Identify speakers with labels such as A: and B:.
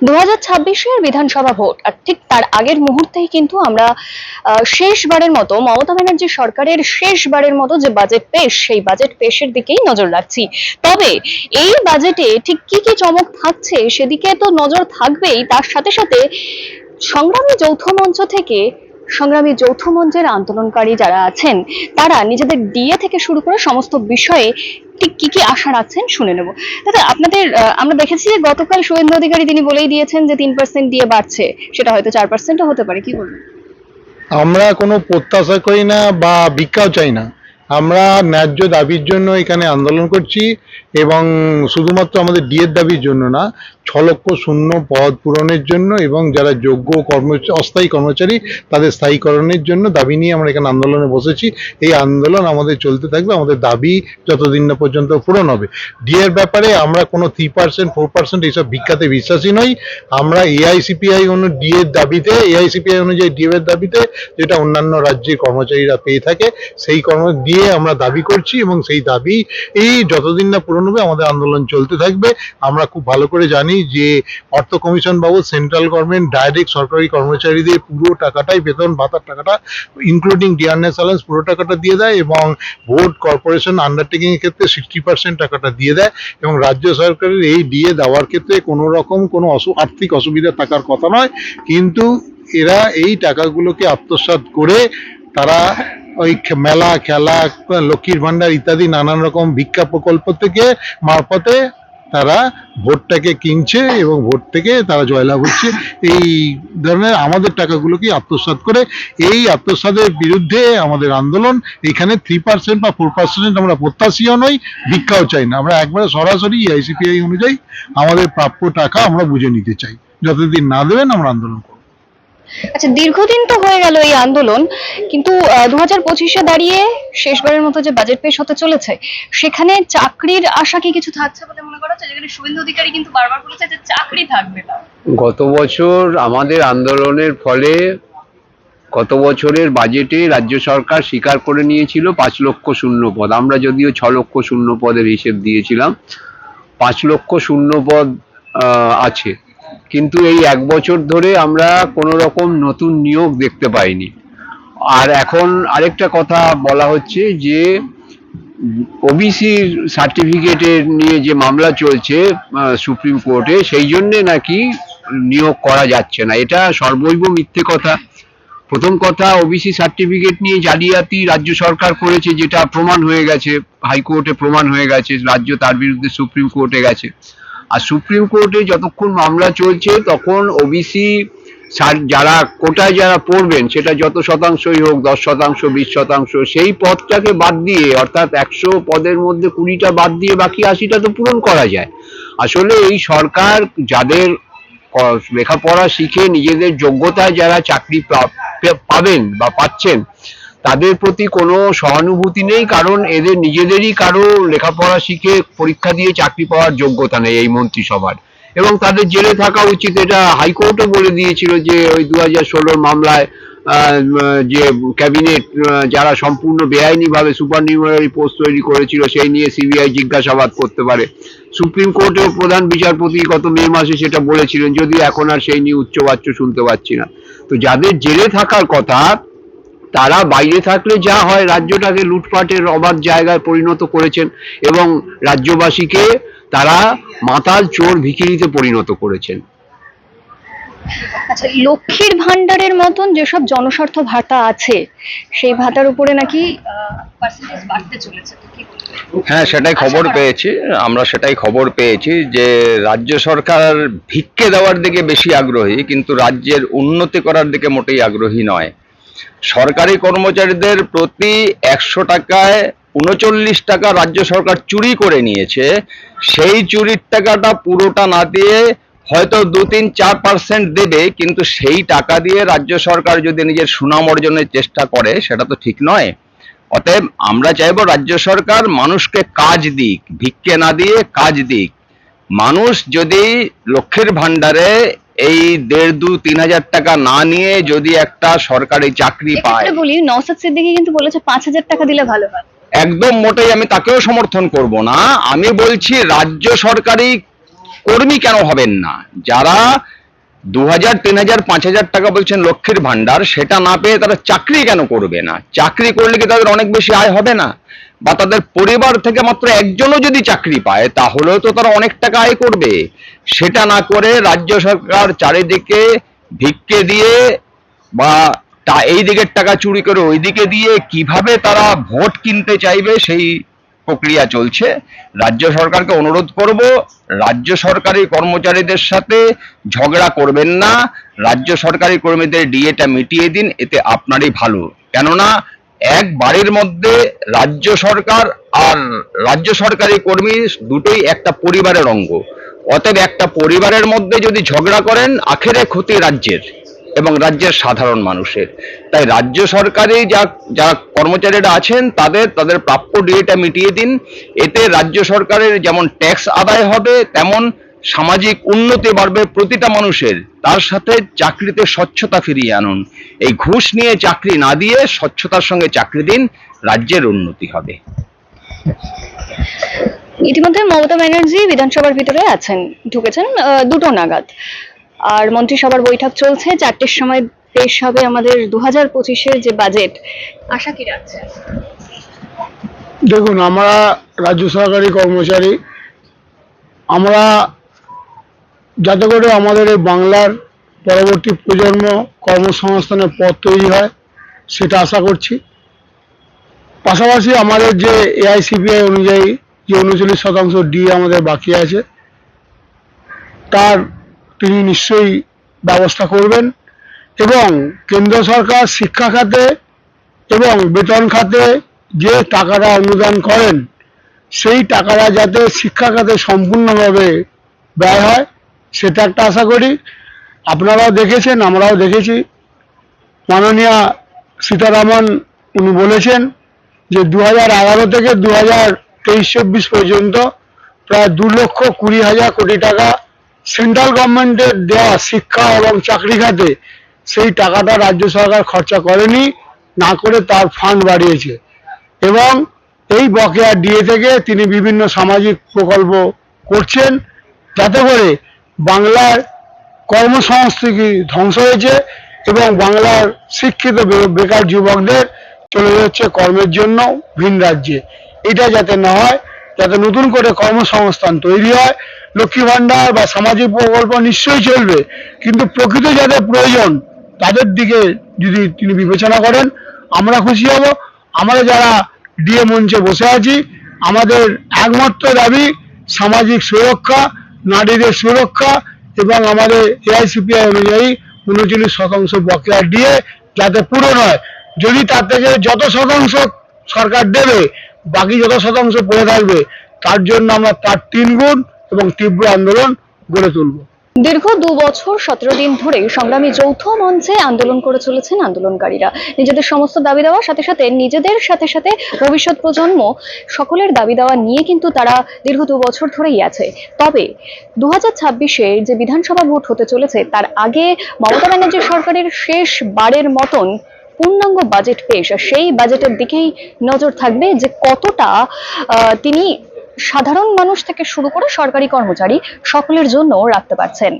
A: 2026-এর বিধানসভা ভোট আর ঠিক তার আগের মুহূর্তেই কিন্তু আমরা শেষবারের মতো মমতা ব্যানার্জি সরকারের শেষবারের মতো যে বাজেট পেশ সেই বাজেট পেশের দিকেই নজর রাখছি। তবে এই বাজেটে ঠিক কি কি চমক থাকছে সেদিকে তো নজর থাকবেই, তার সাথে সাথে সংগ্রামী যৌথ মঞ্চের আন্দোলনকারী যারা আছেন তারা নিজেদের ডিএ থেকে শুরু করে সমস্ত বিষয়ে ঠিক কি কি আশা রাখছেন শুনে নেব। দাদা, আমরা দেখেছি যে গতকাল শুভেন্দু অধিকারী তিনি বলেই দিয়েছেন যে 3% ডিএ বাড়ছে, সেটা হয়তো 4%ও হতে পারে, কি বলবেন?
B: আমরা কোনো প্রত্যাশা করি না বা ভিক্ষাও চাই না। আমরা ন্যায্য দাবির জন্য এখানে আন্দোলন করছি এবং শুধুমাত্র আমাদের ডিএর দাবির জন্য না, 6 লক্ষ শূন্য পদ পূরণের জন্য এবং যারা যোগ্য অস্থায়ী কর্মচারী তাদের স্থায়ীকরণের জন্য দাবি নিয়ে আমরা এখানে আন্দোলনে বসেছি। এই আন্দোলন আমাদের চলতে থাকবে, আমাদের দাবি যতদিন না পর্যন্ত পূরণ হবে। ডিএর ব্যাপারে আমরা কোনো 3% 4% এইসব ভিক্ষাতে বিশ্বাসী নই। আমরা এআইসিপিআই অনুযায়ী ডিএর দাবিতে যেটা অন্যান্য রাজ্যের কর্মচারীরা পেয়ে থাকে সেই দিয়ে আমরা দাবি করছি এবং সেই দাবি যতদিন না পূরণ হবে আমাদের আন্দোলন চলতে থাকবে। আমরা খুব ভালো করে জানি যে অর্থ কমিশন বাবদ সেন্ট্রাল গভর্নমেন্ট ডাইরেক্ট সরকারি কর্মচারীদের পুরো টাকাটাই, বেতন ভাতার টাকাটা ইনক্লুডিং ডিয়ারনেস অ্যালাউন্স পুরো টাকাটা দিয়ে দেয় এবং ভোট কর্পোরেশন আন্ডারটেকিং এর ক্ষেত্রে 60% টাকাটা দিয়ে দেয় এবং রাজ্য সরকারের এই ডিএ দেওয়ার ক্ষেত্রে কোনো রকম কোনো আর্থিক অসুবিধা থাকার কথা নয়। কিন্তু এরা এই টাকাগুলোকে আত্মসাৎ করে তারা ওই মেলা, খেলা, লক্ষ্মীর ভান্ডার ইত্যাদি নানান রকম ভিক্ষা প্রকল্প থেকে মারফতে তারা ভোটটাকে কিনছে এবং ভোট থেকে তারা জয়লাভ হচ্ছে। এই ধরনের আমাদের টাকাগুলোকে আত্মসাৎ করে, এই আত্মসাতের বিরুদ্ধে আমাদের আন্দোলন। এখানে 3% বা 4% আমরা প্রত্যাশীও নই, ভিক্ষাও চাই না। আমরা একবারে সরাসরি আইসিপিআই অনুযায়ী আমাদের প্রাপ্য টাকা আমরা বুঝে নিতে চাই। যতদিন না দেবেন আমরা আন্দোলন করব।
A: আচ্ছা, দীর্ঘদিন তো হয়ে গেল এই আন্দোলন, কিন্তু 2025-এ দাঁড়িয়ে শেষবারের মতো যে বাজেট পেশ হতে চলেছে সেখানে চাকরির আশা কি কিছু থাকছে বলে মনে করা হচ্ছে? যেখানে শুভেন্দু অধিকারী কিন্তু বারবার বলেছে যে চাকরি থাকবে না।
C: গত বছর আমাদের আন্দোলনের ফলে গত বছরের বাজেটে রাজ্য সরকার স্বীকার করে নিয়েছিল 5 লক্ষ শূন্য পদ। আমরা যদিও 6 লক্ষ শূন্য পদের হিসেব দিয়েছিলাম, 5 লক্ষ শূন্য পদ আছে, কিন্তু এই 1 বছর ধরে আমরা কোনো রকম নতুন নিয়োগ দেখতে পাইনি। আর এখন আরেকটা কথা বলা হচ্ছে যে ওবিসি সার্টিফিকেটের নিয়ে যে মামলা চলছে সুপ্রিম কোর্টে, সেই জন্যে নাকি নিয়োগ করা যাচ্ছে না। এটা সর্বৈব মিথ্যে কথা। প্রথম কথা, ওবিসি সার্টিফিকেট নিয়ে জালিয়াতি রাজ্য সরকার করেছে, যেটা প্রমাণ হয়ে গেছে, হাইকোর্টে প্রমাণ হয়ে গেছে, রাজ্য তার বিরুদ্ধে সুপ্রিম কোর্টে গেছে। আর সুপ্রিম কোর্টে যতক্ষণ মামলা চলছে তখন ওবিসি যারা কোটায় যারা পড়বেন, সেটা যত শতাংশই হোক, 10%, 20%, সেই পদটাকে বাদ দিয়ে, অর্থাৎ 100 পদের মধ্যে 20টা বাদ দিয়ে বাকি 80টা তো পূরণ করা যায়। আসলে এই সরকার যাদের লেখাপড়া শিখে নিজেদের যোগ্যতায় যারা চাকরি পাবেন বা পাচ্ছেন তাদের প্রতি কোনো সহানুভূতি নেই, কারণ এদের নিজেদেরই কারো লেখাপড়া শিখে পরীক্ষা দিয়ে চাকরি পাওয়ার যোগ্যতা নেই এই মন্ত্রিসভার, এবং তাদের জেলে থাকা উচিত। এটা হাইকোর্টও বলে দিয়েছিল যে ওই 2016 মামলায় যে ক্যাবিনেট যারা সম্পূর্ণ বেআইনিভাবে সুপারনিউমারি পোস্ট তৈরি করেছিল সেই নিয়ে সিবিআই জিজ্ঞাসাবাদ করতে পারে। সুপ্রিম কোর্টেও প্রধান বিচারপতি গত মে মাসে সেটা বলেছিলেন, যদিও এখন আর সেই নিয়ে উচ্চবাচ্য শুনতে পাচ্ছি না। তো যাদের জেলে থাকার কথা তারা বাইরে থাকলে যা হয়, রাজ্যটাকে লুটপাটের অবাধ জায়গায় পরিণত করেছেন এবং রাজ্যবাসীকে তারা মাতাল, চোর, ভিখিরিতে পরিণত করেছেন।
A: আচ্ছা, লক্ষ্মীর ভান্ডারের মতন যেসব জনস্বার্থ ভাতা আছে সেই ভাতার উপরে নাকি পার্সেন্টেজ বাড়তে চলেছে, কি বলবেন?
D: হ্যাঁ, সেটাই খবর পেয়েছি যে রাজ্য সরকার ভিক্ষে দেওয়ার দিকে বেশি আগ্রহী, কিন্তু রাজ্যের উন্নতি করার দিকে মোটেই আগ্রহী নয়। সরকারি কর্মচারীদের প্রতি 100 টাকায় 39 টাকা রাজ্য সরকার চুরি করে নিয়েছে। সেই চুরির টাকাটা পুরোটা না দিয়ে হয়তো 2-3-4% দেবে, কিন্তু সেই টাকা দিয়ে রাজ্য সরকার যদি নিজের সুনাম অর্জনের চেষ্টা করে সেটা তো ঠিক নয়। অতএব আমরা চাইবো রাজ্য সরকার মানুষকে কাজ দিক, ভিক্ষে না দিয়ে কাজ দিক। মানুষ যদি লক্ষ্মীর ভান্ডারে এই 1,500-2,000-3 হাজার টাকা না নিয়ে যদি একটা সরকারি চাকরি পায়,
A: বলি নওশাদ সিদ্দিকী কিন্তু বলেছে 5,000 টাকা দিলে ভালো হয়।
D: একদম মোটেই আমি তাকেও সমর্থন করব না। আমি বলছি রাজ্য সরকারি কর্মী কেন হবেন না? যারা 2000, 3000, 5000 টাকা বলছেন লক্ষ্মীর ভান্ডার, সেটা না পেয়ে তারা চাকরি কেন করবে না? চাকরি করলে কি তাদের অনেক বেশি আয় হবে না? বা তাদের পরিবার থেকে মাত্র একজনও যদি চাকরি পায় তাহলেও তো তারা অনেক টাকা আয় করবে। সেটা না করে রাজ্য সরকার চারিদিকে ভিক্ষে দিয়ে বা এই দিকের টাকা চুরি করে ওই দিকে দিয়ে কিভাবে তারা ভোট কিনতে চাইবে সেই প্রক্রিয়া চলছে। রাজ্য সরকারকে অনুরোধ করব, রাজ্য সরকারি কর্মচারীদের সাথে ঝগড়া করবেন না, রাজ্য সরকারি কর্মীদের ডিএটা মিটিয়ে দিন, এতে আপনারই ভালো। কেননা এক বাড়ির মধ্যে রাজ্য সরকার আর রাজ্য সরকারি কর্মী দুটোই একটা পরিবারের অঙ্গ। অতএব একটা পরিবারের মধ্যে যদি ঝগড়া করেন, আখেরে ক্ষতি রাজ্যের এবং রাজ্যের সাধারণ মানুষের। তাই রাজ্য সরকারি যারা কর্মচারীরা আছেন তাদের প্রাপ্য ডিএটা মিটিয়ে দিন। এতে রাজ্য সরকারের যেমন ট্যাক্স আদায় হবে, তেমন সামাজিক উন্নতি বাড়বে প্রতিটা মানুষের। তার সাথে চাকরিতে স্বচ্ছতা ফিরিয়ে আনুন। এই ঘুষ নিয়ে চাকরি না দিয়ে স্বচ্ছতার সঙ্গে চাকরি দিন, রাজ্যের উন্নতি হবে।
A: ইতিমধ্যে মমতা ব্যানার্জি বিধানসভার ভিতরে আছেন, ঢুকেছেন 2টো নাগাদ, আর মন্ত্রিসভার বৈঠক চলছে। 4টের সময় পেশ হবে আমাদের 2025-এর যে বাজেট। আশা কি রাখছেন?
E: দেখুন, আমরা রাজ্য সরকারি কর্মচারী, আমরা যাতে করে আমাদের এই বাংলার পরবর্তী প্রজন্ম কর্মসংস্থানের পথ তৈরি হয় সেটা আশা করছি। পাশাপাশি আমাদের যে এআইসিপিআই অনুযায়ী যে 39% ডি আমাদের বাকি আছে, তার তিনি নিশ্চয়ই ব্যবস্থা করবেন এবং কেন্দ্র সরকার শিক্ষা খাতে এবং বেতন খাতে যে টাকাটা অনুদান করেন সেই টাকাটা যাতে শিক্ষা খাতে সম্পূর্ণভাবে ব্যয় হয় সেটা একটা আশা করি। আপনারাও দেখেছেন, আমরাও দেখেছি, মাননীয়া সীতারামন উনি বলেছেন যে 2011 থেকে 2023-24 পর্যন্ত প্রায় 2,20,000 কোটি টাকা সেন্ট্রাল গভর্নমেন্টের দেওয়া শিক্ষা এবং চাকরি খাতে সেই টাকাটা রাজ্য সরকার খরচা করেনি, না করে তার ফান্ড বাড়িয়েছে এবং এই বকেয়া ডিএ থেকে তিনি বিভিন্ন সামাজিক প্রকল্প করছেন, যাতে করে বাংলার কর্মসংস্কৃতি ধ্বংস হয়েছে এবং বাংলার শিক্ষিত বেকার যুবকদের চলে যাচ্ছে কর্মের জন্য ভিন রাজ্যে। এটা যাতে না হয়, যাতে নতুন করে কর্মসংস্থান তৈরি হয়। লক্ষ্মী ভান্ডার বা সামাজিক প্রকল্প নিশ্চয়ই চলবে, কিন্তু প্রকৃত যাদের প্রয়োজন তাদের দিকে যদি তিনি বিবেচনা করেন আমরা খুশি হব। আমরা যারা ডিএ মঞ্চে বসে আছি, আমাদের একমাত্র দাবি সামাজিক সুরক্ষা, নারীদের সুরক্ষা এবং আমাদের এআইসিপিআই অনুযায়ী 39% বকেয়া ডিএ যাতে পূরণ হয়। যদি তার থেকে যত শতাংশ সরকার দেবে, বাকি যত শতাংশ পড়ে থাকবে, তার জন্য আমরা তার 3 গুণ এবং তীব্র আন্দোলন গড়ে তুলব।
A: দীর্ঘ 2 বছর 17 দিন ধরে সংগ্রামী যৌথ মঞ্চে আন্দোলন করে চলেছেন আন্দোলনকারীরা। নিজেদের সমস্ত দাবি দেওয়ার সাথে সাথে নিজেদের সাথে সাথে ভবিষ্যৎ প্রজন্ম সকলের দাবি দেওয়া নিয়ে কিন্তু তারা দীর্ঘ 2 বছর ধরেই আছে। তবে 2026-এ যে বিধানসভা ভোট হতে চলেছে তার আগে মমতা ব্যানার্জি সরকারের শেষ বারের মতন পূর্ণাঙ্গ বাজেট পেশ, আর সেই বাজেটের দিকেই নজর থাকবে যে কতটা তিনি সাধারণ মানুষ থেকে শুরু করে সরকারি কর্মচারী সকলের জন্য রাখতে পারছেন।